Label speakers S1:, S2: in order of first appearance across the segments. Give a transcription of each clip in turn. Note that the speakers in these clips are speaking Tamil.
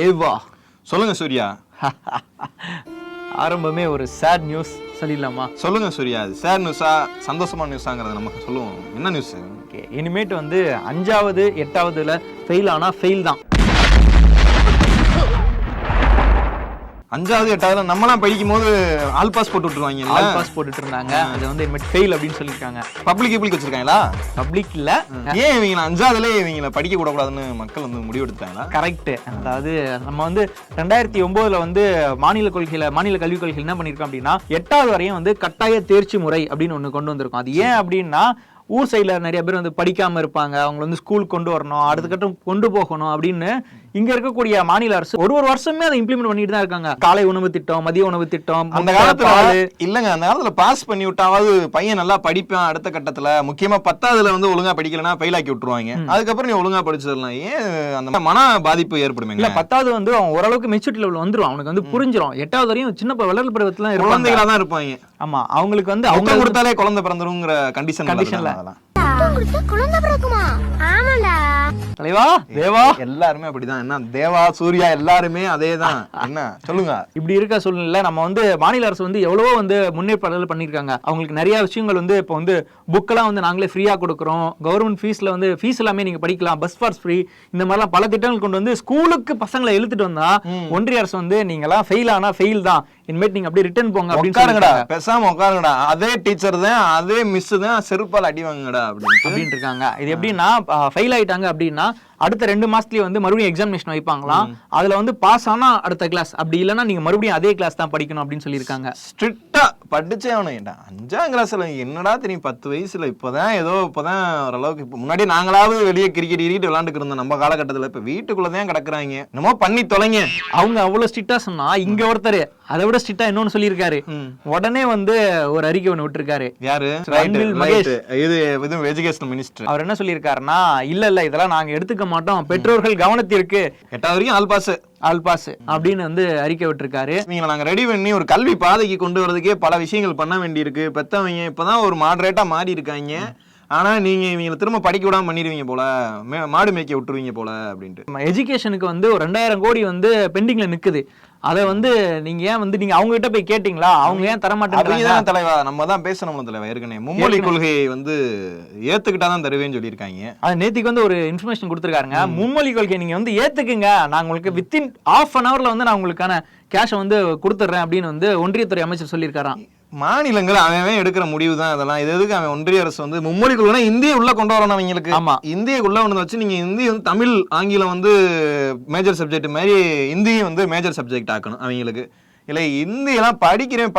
S1: தேவா.
S2: சொல்லுங்க சூர்யா.
S1: ஆரம்பமே ஒரு சேட் நியூஸ் சொல்லிடலாமா?
S2: சொல்லுங்க சூர்யா. அது சேட் நியூஸா சந்தோஷமான நியூஸாங்கிறத நமக்கு சொல்லுவோம். என்ன நியூஸ்?
S1: ஓகே, இனிமேட்டு வந்து 5வது 8வதுல ஃபெயில் ஆனா ஃபெயில் தான்.
S2: 5வது 8வதுல நம்மலாம் படிக்கும் போது ஆல் பாஸ் போட்டு விட்டுருவாங்க.
S1: ஆல் பாஸ் போட்டுட்டு இருந்தாங்க. அது வந்து இனிமேட் ஃபெயில் அப்படின்னு சொல்லியிருக்காங்க.
S2: பப்ளிக் வச்சிருக்காங்களா?
S1: பப்ளிக் இல்ல.
S2: ஏன் இவங்க 5வதுல இவங்கள படிக்க கூடாதுன்னு மக்கள் வந்து முடிவு எடுத்தாங்களா?
S1: கரெக்ட். அதாவது நம்ம வந்து 2009ல வந்து மாநில கல்விக் கொள்கையில என்ன பண்ணிருக்கோம் அப்படின்னா 8வது வரையும் வந்து கட்டாய தேர்ச்சி முறை அப்படின்னு ஒண்ணு கொண்டு வந்திருக்கோம். அது ஏன் அப்படின்னா ஊர் சைட்ல நிறைய பேர் வந்து படிக்காம இருப்பாங்க, அவங்க வந்து ஸ்கூல் கொண்டு வரணும், அடுத்த கட்டம் கொண்டு போகணும் அப்படின்னு இங்க இருக்கக்கூடிய மாநில அரசு ஒரு வருஷமே அதை இம்ப்ளிமெண்ட் பண்ணிட்டு தான் இருக்காங்க. காலை உணவு திட்டம், மதிய உணவு திட்டம்.
S2: அந்த காலத்துல இல்லங்க, அந்த காலத்துல பாஸ் பண்ணி விட்டாவது பையன் நல்லா படிப்பான். அடுத்த கட்டத்துல முக்கியமா 10வதுல வந்து ஒழுங்கா படிக்கலன்னா ஃபெயில் ஆக்கி விட்டுருவாங்க. அதுக்கப்புறம் நீ ஒழுங்கா படிச்சிடலாம். ஏன் அந்த மன பாதிப்பு ஏற்படுமே?
S1: இல்ல, 10வது வந்து அவன் ஓரளவுக்கு மெச்சூரிட்டி லெவல் வந்துரும், அவனுக்கு வந்து புரிஞ்சிடும். 8வது வரையும் சின்ன வளர்ப்பு பருவத்துல
S2: குழந்தைகளா தான் இருப்பாங்க.
S1: ஆமா, அவங்களுக்கு வந்து
S2: அவங்க கொடுத்தாலே குழந்தை பிறந்துருங்கிற கண்டிஷன்ல
S1: தலைவா தேவா
S2: எல்லாருமே அப்படிதான். என்ன தேவா சூர்யா எல்லாருமே அதேதான். என்ன சொல்லுங்க?
S1: இப்படி இருக்க சூழ்நிலை நம்ம வந்து மாநில அரசு வந்து எவ்வளவோ வந்து முன்னேற்பாடுகள் பண்ணிருக்காங்க. அவங்களுக்கு நிறைய விஷயங்கள் வந்து இப்போ வந்து புக்கெல்லாம் வந்து நாங்களே ஃப்ரீயா கொடுக்குறோம். கவர்மெண்ட் ஃபீஸ்ல வந்து ஃபீஸ் எல்லாமே நீங்க படிக்கலாம், பஸ் பாஸ் ஃப்ரீ, இந்த மாதிரிலாம் பல திட்டங்கள் கொண்டு வந்து ஸ்கூலுக்கு பசங்களை இழுத்துட்டு வந்தா ஒன்றிய அரசு வந்து நீங்களாம் ஃபெயில் ஆனா ஃபெயில் தான், இனிமேட் நீங்க அப்படியே ரிட்டர்ன் போங்க
S2: அப்படின்னு பேசாம உட்காருங்கடா, அதே டீச்சர் தான் அதே மிஸ் தான் செருப்பால் அடிவாங்கடா
S1: அப்படின்னு இருக்காங்க. இது எப்படின்னா ஃபெயில் ஆயிட்டாங்க அப்படின்னா அடுத்த 2 மாசத்துலயே வந்து மறுபடியும் எக்ஸாமினேஷன் வைப்பாங்களாம். அதுல வந்து பாஸ் ஆனா அடுத்த கிளாஸ், அப்படி இல்லைன்னா நீங்க மறுபடியும் அதே கிளாஸ் தான் படிக்கணும் அப்படின்னு சொல்லியிருக்காங்க.
S2: ஸ்ட்ரிக்டா படிச்சே ஆகணும். 5ஆம் கிளாஸ்ல என்னடா தெரியும், 10 வயசுல இப்பதான் ஓரளவுக்கு. இப்ப முன்னாடி நாங்களாவது வெளியே கிரிக்கெட் விளையாண்டுக்கு இருந்தோம் நம்ம காலகட்டத்துல. இப்ப வீட்டுக்குள்ளதான் கிடக்குறாங்க. என்னமோ பண்ணி தொலைங்க.
S1: அவங்க அவ்வளவு ஸ்ட்ரிக்டா சொன்னா இங்க ஒருத்தர் அதை விட ஸ்ட்ரிக்டா இன்னொன்னு சொல்லியிருக்காரு. உடனே வந்து ஒரு அறிக்கை ஒண்ணு விட்டுருக்காரு.
S2: யாரு? Education minister.
S1: அவர் என்ன சொல்லியிருக்காருன்னா, இல்ல இதெல்லாம் நாங்க எடுத்துக்க மாட்டோம், பெற்றோர்கள் கவனத்திற்கு
S2: 8வது வரைக்கும்
S1: ஆல் பாஸ் அப்படின்னு வந்து அறிக்கை விட்டுருக்காரு.
S2: நீங்க நாங்க ரெடி பண்ணி ஒரு கல்வி பாதைக்கு கொண்டு வரதுக்கே பல விஷயங்கள் பண்ண வேண்டி இருக்கு. பெத்தவங்க இப்பதான் ஒரு மாடரேட்டா மாறி இருக்காங்க. ஆனா நீங்க இவங்களை திரும்ப படிக்க விடாம பண்ணிடுவீங்க போல, மாடு மேய்க்க விட்டுருவீங்க போல அப்படின்ட்டு.
S1: எஜுகேஷனுக்கு வந்து ஒரு 2000 கோடி வந்து பெண்டிங்ல நிக்குது. அதை வந்து நீங்க ஏன் வந்து நீங்க அவங்க கிட்ட போய் கேட்டீங்களா? அவங்க ஏன் தரமாட்டேங்கிறாங்க?
S2: தலைவா நம்ம தான் பேசணும் தலைவா. ஏற்கனவே மும்மொழி கொள்கையை வந்து ஏத்துக்கிட்டாதான் தருவேன்னு சொல்லியிருக்காங்க.
S1: அது நேத்திக்கு வந்து ஒரு இன்ஃபர்மேஷன் கொடுத்துருக்காங்க. மும்மொழி கொள்கை நீங்க வந்து ஏத்துக்குங்க, நான் உங்களுக்கு வித்தின் ½ an hourல வந்து நான் உங்களுக்கான கேஷை வந்து கொடுத்துட்றேன் அப்படின்னு வந்து ஒன்றியத்துறை அமைச்சர் சொல்லியிருக்காராம்.
S2: மாநிலங்கள் அவன் எடுக்கிற முடிவு தான் இதெல்லாம். இது எதுக்கு அவன் ஒன்றிய அரசு வந்து மும்மொழி கொள்கைனா இந்திய உள்ள கொண்டு வரணும் அவங்களுக்கு.
S1: ஆமா,
S2: இந்திய உள்ள ஒன்று வச்சு நீங்க இந்தி வந்து தமிழ் ஆங்கிலம் வந்து மேஜர் சப்ஜெக்ட் மாதிரி இந்தியும் வந்து மேஜர் சப்ஜெக்ட் ஆக்கணும் அவங்களுக்கு. இல்ல இந்தியெல்லாம்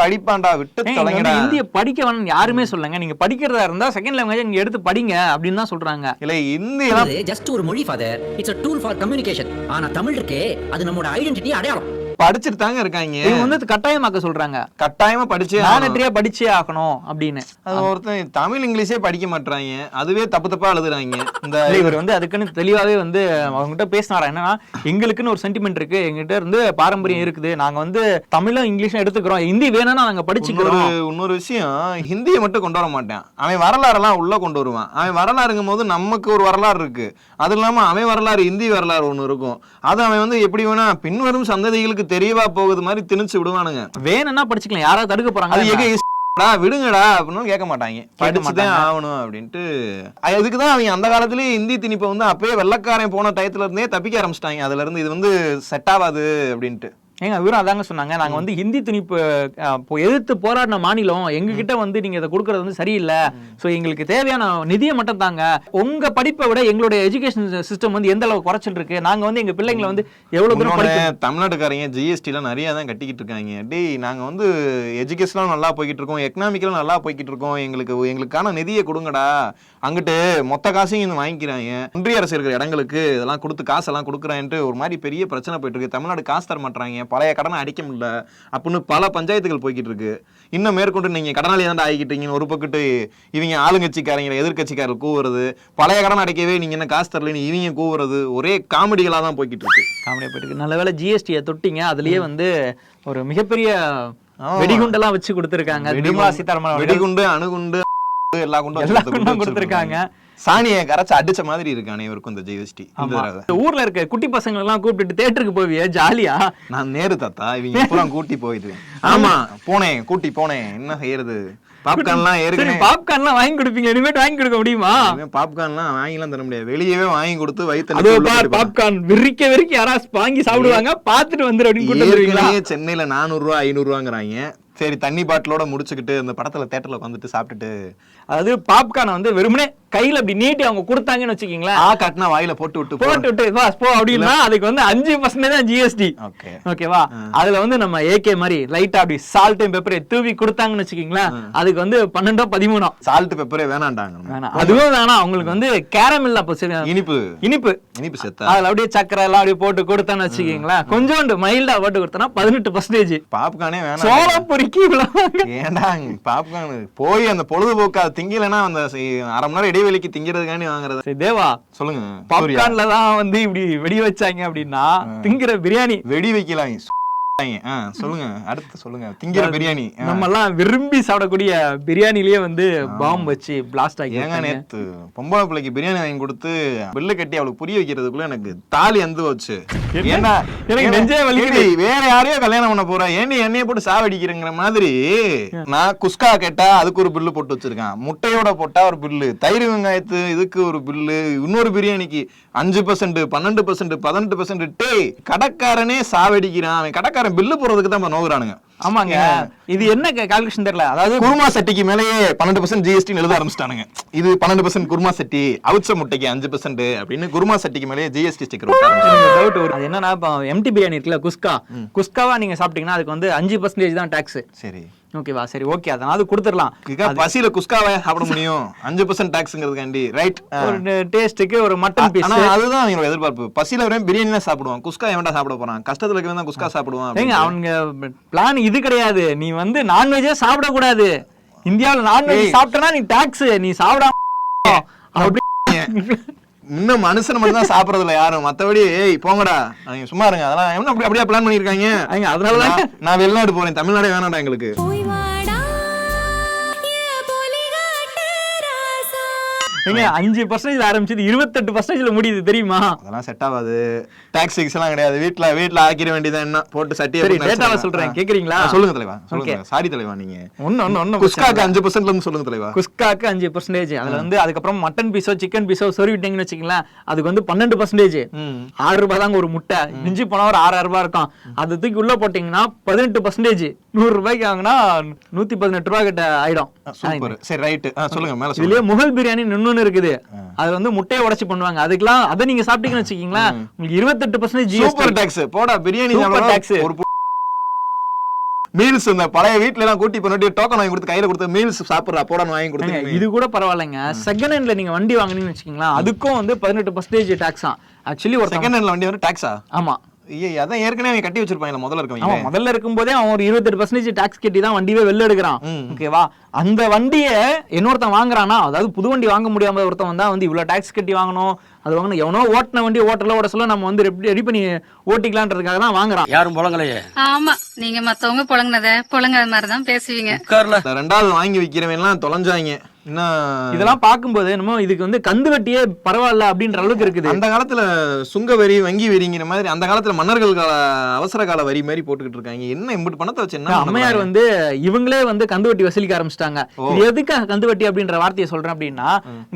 S2: படிப்பான்டா விட்டு தொலைங்கடா.
S1: இந்திய படிக்க வேணும் யாருமே சொல்லுங்க. நீங்க படிக்கிறதா இருந்தா செகண்ட் லாங்குவேஜ் நீங்க எடுத்து படிங்க அப்படின்னு தான் சொல்றாங்க.
S2: இல்ல இந்தியெல்லாம்
S3: ஜஸ்ட் ஒரு மொழி father, it's a tool for communication. ஆனா தமிழ் இருக்கே அது நம்மளோட ஐடென்டிட்டி, அடையாளம்.
S2: படிச்சுட்டு தாங்க இருக்காங்க.
S1: இவங்க வந்து கட்டாயமாக்க சொல்றாங்க, கட்டாயமா படிச்சே ஆகணும் அப்படின்னு.
S2: ஒருத்தன் தமிழ் இங்கிலீஷே படிக்க மாட்டாங்க, அதுவே தப்பா எழுதுறாங்க. இந்த
S1: இவர் வந்து அதுக்குன்னு தெளிவாவே வந்து அவங்ககிட்ட பேசினாரா, என்னன்னா எங்களுக்குன்னு ஒரு சென்டிமெண்ட் இருக்கு, எங்கிட்ட இருந்து பாரம்பரியம் இருக்குது, நாங்க வந்து தமிழும் இங்கிலீஷும் எடுத்துக்கிறோம், ஹிந்தி வேணும்னா நாங்க படிச்சுக்கிறோம்.
S2: இன்னொரு விஷயம், ஹிந்தியை மட்டும் கொண்டு வர மாட்டான் அவன், வரலாறுலாம் உள்ள கொண்டு வருவான் அவன். வரலாறுங்கும் போது நமக்கு ஒரு வரலாறு இருக்கு, அது இல்லாம அவன் வரலாறு ஹிந்தி வரலாறு ஒண்ணு இருக்கும். அது அவன் வந்து எப்படி வேணா பின்வரும் சந்ததிகளுக்கு தெரியவா போகுது மாதிரி திணிச்சு விடுவானுங்க.
S1: வேணும்னா படிச்சுக்கலாம், யாராவது தடுக்க போறாங்க,
S2: விடுங்கடா அப்படின்னு கேட்க மாட்டாங்க, படிச்சுதான் ஆகணும் அப்படின்ட்டு. அதுக்குதான் அவங்க அந்த காலத்திலேயே இந்தி திணிப்பை வந்து அப்பயே வெள்ளக்காரன் போன டயத்துல இருந்தே தப்பிக்க ஆரம்பிச்சிட்டாங்க. அதுல இருந்து இது வந்து செட் ஆகாது அப்படின்ட்டு.
S1: ஏங்க இவரும் அதாங்க சொன்னாங்க, நாங்க வந்து ஹிந்தி திணிப்பு எதிர்த்து போராடின மாநிலம், எங்க கிட்ட வந்து நீங்க இதை கொடுக்கறது வந்து சரியில்லை, சோ எங்களுக்கு தேவையான நிதியை மட்டும் தாங்க, உங்க படிப்பை விட எங்களுடைய எஜுகேஷன் சிஸ்டம் வந்து எந்த அளவுக்கு குறைச்சிட்டு இருக்கு, நாங்க வந்து எங்க பிள்ளைங்களை வந்து எவ்வளவு தூரம்.
S2: தமிழ்நாட்டுக்காரங்க ஜிஎஸ்டி எல்லாம் நிறைய தான் கட்டிக்கிட்டு இருக்காங்க. டேய் நாங்க வந்து எஜுகேஷனும் நல்லா போய்கிட்டு இருக்கோம், எக்கனாமிக்கலும் நல்லா போய்கிட்டு இருக்கோம், எங்களுக்கான நிதியை கொடுங்கடா. அங்கிட்டு மொத்த காசையும் இங்க வாங்கிக்கிறாங்க. ஒன்றிய அரசு இருக்கிற இடங்களுக்கு இதெல்லாம் கொடுத்து காசெல்லாம் கொடுக்குறான்ட்டு ஒரு மாதிரி பெரிய பிரச்சனை போயிட்டு இருக்கு. தமிழ்நாடு காசு தர மாட்டாங்க, பழைய கடனை அடிக்க முடியல அப்படின்னு பல பஞ்சாயத்துகள் போய்கிட்டு இருக்கு. இன்னும் மேற்கொண்டு நீங்க கடனாளி தான் ஆகிக்கிட்டீங்கன்னு ஒரு பக்கத்து இவங்க ஆளுங்கட்சிக்காரங்க எதிர்கட்சிக்காரர்கள் கூவுறது, பழைய கடன் அடைக்கவே நீங்க என்ன காசு தரலன்னு இவங்க கூவுறது, ஒரே காமெடிகளா தான் போய்கிட்டு இருக்கு.
S1: காமெடியா போயிட்டு இருக்கு. நல்ல வேளை ஜிஎஸ்டியை தொட்டிங்க, அதுலயே வந்து ஒரு மிகப்பெரிய வெடிகுண்டெல்லாம் வச்சு கொடுத்துருக்காங்க.
S2: வெடிகுண்டு, அணுகுண்டு, எல்லா குண்டும்
S1: கொடுத்துருக்காங்க.
S2: சாணியை கரைச்சு அடிச்ச மாதிரி இருக்கு அனைவருக்கும் இந்த ஜிஎஸ்டி.
S1: ஊர்ல இருக்க குட்டி பசங்க எல்லாம் கூப்பிட்டு தியேட்டருக்கு போவியே ஜாலியா?
S2: நான் நேரு தாத்தா இவங்க பூரா கூட்டி போயிட்டு. ஆமா போனேன், கூட்டி போனேன். என்ன செய்யறது, பாப்கார்ன்லாம் ஏற்கனவே
S1: பாப்கார்ன்லாம் வாங்கி கொடுப்பீங்க, இனிமேட்டு வாங்கி கொடுக்க முடியுமா?
S2: பாப்கார்ன்லாம் வாங்கிலாம் தர முடியாது, வெளியவே வாங்கி கொடுத்து வயிற்று
S1: பாப்கார்ன் விரிக்க யாராவது வாங்கி சாப்பிடுவாங்க, பாத்துட்டு வந்துரு அப்படின்னு கூட்டு வந்துருவீங்களா?
S2: சென்னையில 400 ரூபா 500 ரூபாங்கிறாங்க. சரி தண்ணி பாட்டிலோட முடிச்சுக்கிட்டு இந்த படத்துல தியேட்டர்ல உட்காந்துட்டு சாப்பிட்டுட்டு,
S1: அதாவது பாப்கார்னை வந்து வெறுமனே கையில அப்படி நீட்டி அவங்க கொடுத்தாங்கன்னு வச்சுக்கீங்களேன்,
S2: காட்டினா வாயில போட்டு விட்டு
S1: போ அப்படின்னா அதுக்கு வந்து 5% தான் ஜிஎஸ்டி. ஓகேவா? அதுல வந்து நம்ம ஏகே மாதிரி லைட்டா அப்படி சால்ட் பெப்பரை தூவி கொடுத்தாங்கன்னு வச்சுக்கீங்களேன், அதுக்கு வந்து 12 13.
S2: சால்ட் பெப்பரே வேணாண்டாங்க,
S1: அதுவும் வேணாம். அவங்களுக்கு வந்து கேரமில் அப்ப இனிப்பு இனிப்பு இனிப்பு செத்தா அதுல அப்படியே சக்கரை எல்லாம் அப்படியே போட்டு கொடுத்தான்னு வச்சுக்கீங்களேன், கொஞ்சோண்டு மைல்டா போட்டு கொடுத்தா 18%.
S2: பாப்கார்னே வேணாம்,
S1: சோளம் பொறுக்கி
S2: ஏண்டா பாப்கார்ன் போய் அந்த பொழுதுபோக்கா திங்கலன்னா அந்த 1/2 மணி நேரம் இடைவெளிக்கு திங்கிறதுக்காண்டி வாங்குறது.
S1: தேவா
S2: சொல்லுங்க,
S1: பாப்கார்ன்ல தான் வந்து இப்படி வெடி வச்சாங்க அப்படின்னா திங்கிற பிரியாணி
S2: வெடி வைக்கலாம். சொல்லுங்க, அடுத்து சொல்லுங்க. திங்கிற பிரியாணி
S1: நம்ம எல்லாம் விரும்பி சாப்பிடக்கூடிய பிரியாணிலேயே வந்து பாம் வச்சு பிளாஸ்ட் ஆகி.
S2: ஏங்க நேத்து பொம்பளை பிள்ளைக்கு பிரியாணி வாங்கி கொடுத்து பில்லு கட்டி அவளுக்கு புரிய வைக்கிறதுக்குள்ள எனக்கு தாலி அந்து வச்சு. ஏன்னா எனக்கு நெஞ்சே வலிக்குது, வேற யாரையோ கல்யாணம் பண்ண போற, ஏன்டி எண்ணெயை போட்டு சாவடிக்கிறங்கிற மாதிரி. நான் குஸ்கா கேட்டா அதுக்கு ஒரு பில்லு போட்டு வச்சிருக்கான், முட்டையோட போட்டா ஒரு பில்லு, தயிர் வெங்காயத்து இதுக்கு ஒரு பில்லு, இன்னொரு பிரியாணிக்கு 5%, 12%, 18%. டே கடைக்காரனே சாவடிக்கிறான். அவன் கடைக்காரன் பில்லு போறதுக்கு தான் நோகுறானுங்க.
S1: ஆமாங்க, இது என்ன கால்குலேஷன் தெரியல. அதாவது
S2: குருமா சட்டிக்கு மேலேயே 12% ஜிஎஸ்டி எழுத ஆரம்பிச்சிட்டானுங்க. இது 12% குருமா சட்டி, அவிச்ச முட்டைக்கு 5% அப்படின்னு குருமா சட்டிக்கு மேலேயே ஜிஎஸ்டி ஸ்டிக்கர்.
S1: அது என்னன்னா எம்டி பிரியாணி இருக்குல்ல, குஸ்காவா நீங்க சாப்பிட்டீங்கன்னா அதுக்கு வந்து 5% தான் டாக்ஸ். சரி ஓகேவா? சரி ஓகே, அதனால கொடுத்துடலாம்.
S2: பசியில குஸ்காவை சாப்பிட முடியும் 5% டாக்ஸ்ங்கிறதுக்காண்டி, ரைட்?
S1: ஒரு டேஸ்ட்டுக்கு ஒரு மட்டன் பீஸ்,
S2: அதுதான் அவங்களோட எதிர்பார்ப்பு. பசியில வரையும் பிரியாணி தான் சாப்பிடுவான், குஸ்கா எவன்டா சாப்பிட போறான்? கஷ்டத்துல இருக்கவன் தான் குஸ்கா சாப்பிடுவான்.
S1: அவங்க பிளான் இது கிடையாது. நீ வந்து நான்வெஜ்ஜே சாப்பிட கூடாது. இந்தியாவில் நான்வெஜ் சாப்பிட்டனா நீ டாக்ஸ், நீ சாப்பிடாம அப்படி.
S2: இன்னும் மனுஷன் மட்டும் தான் சாப்பிடறதுல யாரும், மத்தபடி போங்கடா நீங்க சும்மா இருங்க. அதெல்லாம் என்ன அப்படியே பிளான் பண்ணிருக்காங்க. அதனாலதான் நான் வெளிநாடு போறேன், தமிழ்நாடே வேணாடா எங்களுக்கு.
S1: 5% ஆரம்பிச்சது 28% முடியுது தெரியுமா?
S2: அதெல்லாம் செட் ஆகாது. டாக்ஸ் எல்லாம் கிடையாது, வீட்ல ஆக்கிர வேண்டியதான். என்ன போட்டு சட்டியை
S1: டேட்டாவை சொல்றேன், கேக்குறீங்களா?
S2: சொல்லுங்க தலைவா, சொல்லுங்க. சாரி தலைவா, நீங்க குஸ்காக்கு 5% இருந்து சொல்லுங்க தலைவா.
S1: குஸ்காக்கு 5%. அதுல வந்து அதுக்கப்புறம் மட்டன் பீஸோ சிக்கன் பீஸோ சொருவிட்டீங்கன்னு வச்சுக்கலாம், அதுக்கு வந்து 12%. 6 ரூபாய் தாங்க ஒரு முட்டை, மிஞ்சி போனா ஒரு 6 ரூபாய் இருக்கும். அது தூக்கி உள்ள போட்டீங்கன்னா 18%. 100 ரூபாய்க்கு வாங்கினா 118 ரூபாய் கிட்ட ஆயிடும்.
S2: சரி ரைட், சொல்லுங்க மேல.
S1: இதுலயே முகல் பிரியாணி இன்னொன்னு இருக்குது, அது வந்து முட்டையை உடைச்சு பண்ணுவாங்க. அதுக்கெல்லாம் அதை நீங்க சாப்பிட்டீங்கன்னு வச்சுக்கீங்களா, உங்களுக்கு 28%
S2: சூப்பர் டாக்ஸ். போடா பிரியாணி டாக்ஸ். ஒரு மீல்ஸ் இந்த பழைய வீட்ல எல்லாம் கூட்டி பண்ணி டோக்கன் வாங்கி கொடுத்து கையில கொடுத்து மீல்ஸ் சாப்பிடுறா போடான்னு வாங்கி கொடுத்து.
S1: இது கூட பரவாயில்லைங்க. செகண்ட் ஹேண்ட்ல நீங்க வண்டி வாங்குனீங்கன்னு வச்சுக்கீங்களா, அதுக்கும் வந்து 18% டாக்ஸா. ஆக்சுவலி ஒரு
S2: செகண்ட் ஹேண்ட்ல வண்டி வந்து டாக்ஸா?
S1: ஆமா,
S2: அதான் ஏற்கனவே கட்டி வச்சிருப்பாங்க முதல்ல இருக்கவங்க.
S1: முதல்ல இருக்கும் போதே அவன் ஒரு 28% டாக்ஸ் கட்டி தான் வண்டியே வெளில எடுக்கிறான். ஓகேவா? அந்த வண்டியை இன்னொருத்தன் வாங்குறானா, அதாவது புது வண்டி வாங்க முடியாம ஒருத்தன் வந்தா வந்து இவ்வளவு டாக்ஸ் கட்டி வாங்கணும், அது வாங்கணும். எவனோ ஓட்டின வண்டி ஓட்ட சொல்ல நம்ம வந்து ரெடி பண்ணி ஓட்டிக்கலான்றதுக்காக தான் வாங்குறான்.
S4: யாரும் புலங்கலையே. ஆமா, நீங்க மத்தவங்க புலங்காத மாதிரிதான் பேசுவீங்க.
S2: ரெண்டாவது வாங்கி வைக்கிறவன் எல்லாம் தொலைஞ்சாங்க.
S1: இதெல்லாம் பார்க்கும்போது என்னமோ இதுக்கு வந்து கந்து வட்டியே பரவாயில்ல அப்படின்ற அளவுக்கு இருக்குது.
S2: அந்த காலத்துல சுங்க வரி வங்கி வரிங்கிற மாதிரி அந்த காலத்துல மன்னர்கள் கால அவசர கால வரி மாதிரி போட்டுக்கிட்டு இருக்காங்க. என்ன இம்புட்டு பணத்தை வச்சு என்ன
S1: அம்மையார் வந்து இவங்களே வந்து கந்து வட்டி வசூலிக்க ஆரம்பிச்சிட்டாங்க. இது எதுக்காக கந்து வட்டி அப்படின்ற வார்த்தையை சொல்றேன் அப்படின்னா,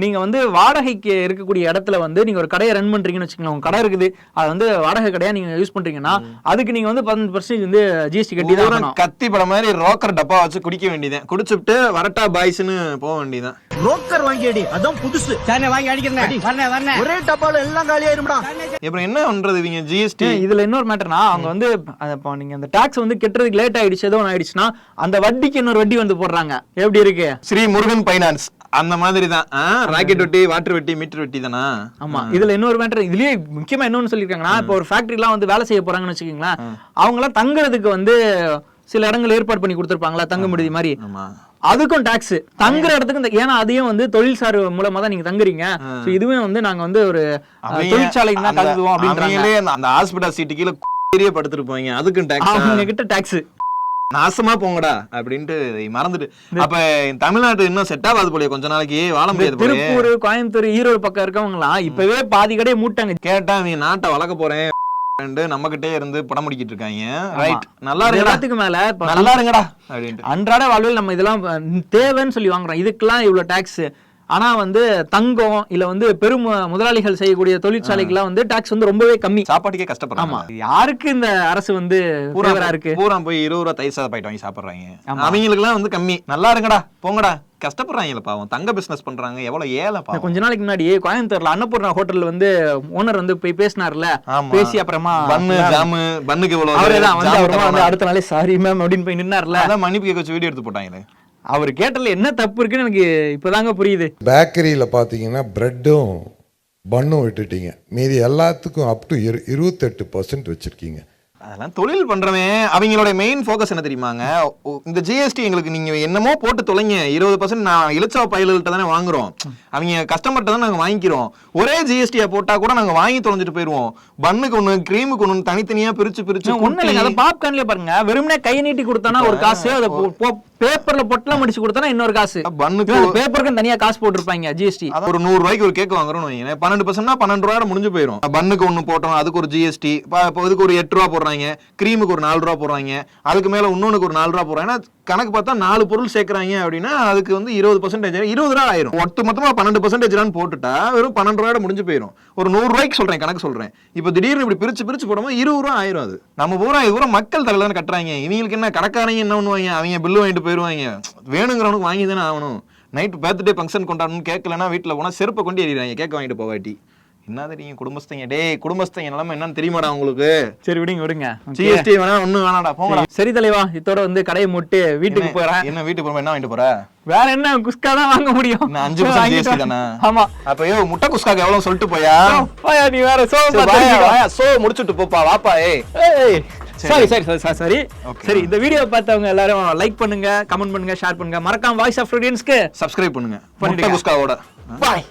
S1: நீங்க வந்து வாடகைக்கு இருக்கக்கூடிய இடத்துல வந்து நீங்க ஒரு கடையை ரன் பண்றீங்கன்னு வச்சுக்கோங்க, உங்க கடை இருக்குது, அது வந்து வாடகை கடையா நீங்க யூஸ் பண்றீங்கன்னா அதுக்கு நீங்க வந்து 15% வந்து ஜிஎஸ்டி கட்டி தான்.
S2: கத்தி படம் மாதிரி ரோக்கர் டப்பா வச்சு குடிக்க வேண்டியது, குடிச்சுட்டு வரட்டா பாய்ஸ்னு போக வேண்டியது.
S5: ரோக்கர் வாங்கி அடி, அதான் புதுசு. தானே வாங்கி அடிக்கிறேன், ஒரே டப்பால எல்லாம் காலியாயிரும்டா.
S2: அப்புறம் என்ன பண்றது இவங்க ஜிஎஸ்டி?
S1: இதுல இன்னொரு மேட்டர்னா, அவங்க வந்து நீங்க அந்த டாக்ஸ் வந்து கெட்டுறதுக்கு லேட் ஆயிடுச்சு, ஏதோ ஆயிடுச்சுன்னா அந்த வட்டிக்கு இன்னொரு வட்டி வந்து போடுறாங்க. எப்படி இருக்கு?
S2: ஸ்ரீ முருகன் பைனான்ஸ் அந்த மாதிரி தான். ராக்கெட் வெட்டி, வாட்டர் வெட்டி, மீட்டர் வெட்டி தானா?
S1: ஆமா. இதுல இன்னொரு மேட்டர், இதுலயே முக்கியமா இன்னொன்னு சொல்லிருக்காங்கன்னா, இப்போ ஒரு ஃபேக்டரி எல்லாம் வந்து வேலை செய்ய போறாங்கன்னு வச்சுக்கீங்களேன், அவங்க எல்லாம் தங்குறதுக்கு வந்து சில இடங்கள் ஏற்பாடு பண்ணி கொடுத்துருப்பாங்களா, தங்க முடியுது மாதிரி, அதுக்கும் டாக்ஸ். தங்குற இடத்துக்கு, ஏன்னா அதையும் வந்து தொழில்சார் மூலமா தான் நீங்க தங்குறீங்க, இதுவே வந்து நாங்க வந்து ஒரு தொழிற்சாலை தான் கருதுவோம் அப்படின்றாங்க.
S2: அந்த ஹாஸ்பிடல் சீட்டு கீழே படுத்துட்டு போவீங்க, அதுக்கும் டாக்ஸ்.
S1: அவங்க கிட்ட டாக்ஸ்
S2: நாசமா போங்கடா அப்படின்ட்டு மறந்துட்டு அப்ப தமிழ்நாட்டு இன்னும் செட் ஆகாது போலயே, கொஞ்ச நாளைக்கு வாழ முடியாது போலயே.
S1: திருப்பூர், கோயம்புத்தூர், ஈரோடு பக்கம் இருக்கவங்களாம் இப்பவே பாதி கடையை மூட்டாங்க.
S2: கேட்டா நீ நாட்டை வளர்க்க போறேன் நம்ம கிட்டே இருந்து படம் முடிக்கிட்டு இருக்காங்க. ரைட், நல்லா இருங்கடா,
S1: எல்லாத்துக்கு மேல இப்ப
S2: நல்லா இருங்கடா அப்படின்ட்டு.
S1: அன்றாட வாழ்வில் நம்ம இதெல்லாம் தேவைன்னு சொல்லி வாங்குறோம். இதுக்கெல்லாம் இவ்வளவு டாக்ஸ். ஆனா வந்து தங்கம் இல்ல வந்து பெரும் முதலாளிகள் செய்யக்கூடிய தொழிற்சாலைகள்லாம் வந்து டாக்ஸ் வந்து ரொம்பவே கம்மி.
S2: சாப்பாட்டுக்கே கஷ்டப்படுறாங்க.
S1: ஆமா, யாருக்கு இந்த அரசு வந்து ஃபேவரா இருக்கு?
S2: பூரா போய் 20 ரூபா தயிர் சாதம் பாக்கெட் வாங்கி சாப்பிடுறாங்க. அவங்களுக்கு எல்லாம் வந்து கம்மி. நல்லா இருங்கடா போங்கடா, கஷ்டப்படுறாங்கல்ல பாவம், தங்க பிசினஸ் பண்றாங்க, எவ்வளவு ஏழை பாவம்.
S1: கொஞ்ச நாளைக்கு முன்னாடி கோயம்புத்தூர்ல அன்னபூர்ணா ஹோட்டல்ல வந்து ஓனர் வந்து போய் பேசினார்ல, பேசி அப்புறமா
S2: பன்னுக்கு இவ்வளவு
S1: அவர்தான் வந்து அப்புறமா வந்து அடுத்த நாளே சாரி மேம் அப்படின்னு போய் நின்னார்ல,
S2: அதான் மன்னிப்பு கேட்க வச்சு வீடியோ எடுத்து போட்டாங்களே.
S1: அவர் கேட்டல என்ன தப்பு இருக்குன்னு எனக்கு இப்பதாங்க புரியுது.
S6: பேக்கரியில பாத்தீங்கன்னா பிரெட்டும் பன்னும் விட்டுட்டீங்க, மீதி எல்லாத்துக்கும் அப் டு 28% வச்சிருக்கீங்க.
S2: அதெல்லாம் தொழில் பண்றவன் அவங்களோட மெயின் ஃபோக்கஸ் என்ன தெரியுமாங்க, இந்த ஜிஎஸ்டி எங்களுக்கு நீங்க என்னமோ போட்டு தொலைங்க, 20% நான் இலச்சவ பயல்கள்ட்ட தானே வாங்குறோம், அவங்க கஸ்டமர்கிட்ட தான் நாங்க வாங்கிக்கிறோம், ஒரே ஜிஎஸ்டியை போட்டா கூட நாங்க வாங்கி தொலைஞ்சிட்டு போயிருவோம். பன்னுக்கு ஒண்ணு கிரீமுக்கு ஒண்ணு தனித்தனியா பிரிச்சு
S1: ஒண்ணு இல்லைங்க. அதை பாப்கார்ன்லயே பாருங்க, வெறுமனே கை நீட்டி கொடுத்தானா ஒரு காசு, அதை பேப்பர்ல பொட்டலாம் முடிச்சு கொடுத்தானா இன்னொரு காசு.
S2: பன்னுக்கு
S1: பேப்பருக்கு தனியா காசு போட்டுருப்பாங்க ஜிஎஸ்டி.
S2: ஒரு 100 ரூபாய்க்கு ஒரு கேக் வாங்குறோம்னு வைங்க, 12%னா 12 ரூபாய் முடிஞ்சு போயிடும். பன்னுக்கு ஒண்ணு போட்டோம், அதுக்கு ஒரு ஜிஎஸ்டி, இதுக்கு ஒரு 8 ரூபா போடுறாங்க, கிரீமுக்கு ஒரு 4 ரூபா போடுறாங்க, அதுக்கு மேல இன்னொன்னுக்கு ஒரு 4 ரூபா போடுறாங்க. கணக்கு பார்த்தா 4 பொருள் சேர்க்கறாங்க அப்படின்னா அதுக்கு வந்து 20% 20 ரூபா ஆயிரும். ஒட்டு மொத்தமா 12% போட்டுட்டா வெறும் 12 ரூபாயோட முடிஞ்சு போயிடும். ஒரு 100 ரூபாய்க்கு சொல்றேன், கணக்கு சொல்றேன். இப்ப திடீர்னு இப்படி பிரிச்சு போடும்போது 20 ரூபா ஆயிரும். அது நம்ம பூரா இது பூரா மக்கள் தலையில தானே கட்டுறாங்க. இவங்களுக்கு என்ன, கடைக்காரங்க என்ன பண்ணுவாங்க, அவங்க பில்லு வாங்கிட்டு போயிருவாங்க. வேணுங்கிறவனுக்கு வாங்கி தானே ஆகணும். நைட் பர்த்டே ஃபங்க்ஷன் கொண்டாடணும்னு கேட்கலன்னா வீட்டுல போனா செருப்பை கொண்டு எறிறாங்க, கேட்க வாங்கிட்டு போவாட்டி. என்ன தெரியும் குடும்பஸ்தங்க, டேய் குடும்பஸ்தங்க நிலைமை என்னன்னு தெரியுமாடா உங்களுக்கு?
S1: சரி விடுங்க.
S2: ஜிஎஸ்டி வேணா ஒண்ணு வேணாடா, போங்கடா.
S1: சரி தலைவா, இதோட வந்து கடையை மூட்டு வீட்டுக்கு போறேன்.
S2: என்ன வீட்டுக்கு போறோம், என்ன வாங்கிட்டு போற?
S1: வேற என்ன, குஸ்கா தான் வாங்க முடியும்.
S2: 5% ஜிஎஸ்டி தானே?
S1: ஆமா.
S2: அப்ப முட்டை குஸ்காக்கு எவ்வளவு சொல்லிட்டு போயா?
S1: நீ வேற
S2: சோ முடிச்சுட்டு போப்பா, வாப்பா.
S1: சரி, இந்த வீடியோ பார்த்தவங்க எல்லாரும் லைக் பண்ணுங்க, கமெண்ட் பண்ணுங்க, ஷேர் பண்ணுங்க, மறக்காம வாய்ஸ் ஆஃப் ஸ்டூடெண்ட்ஸ்க்கு
S2: சப்ஸ்கிரைப் பண்ணுங்க. முட்டை குஸ்காவோட
S1: பாய்.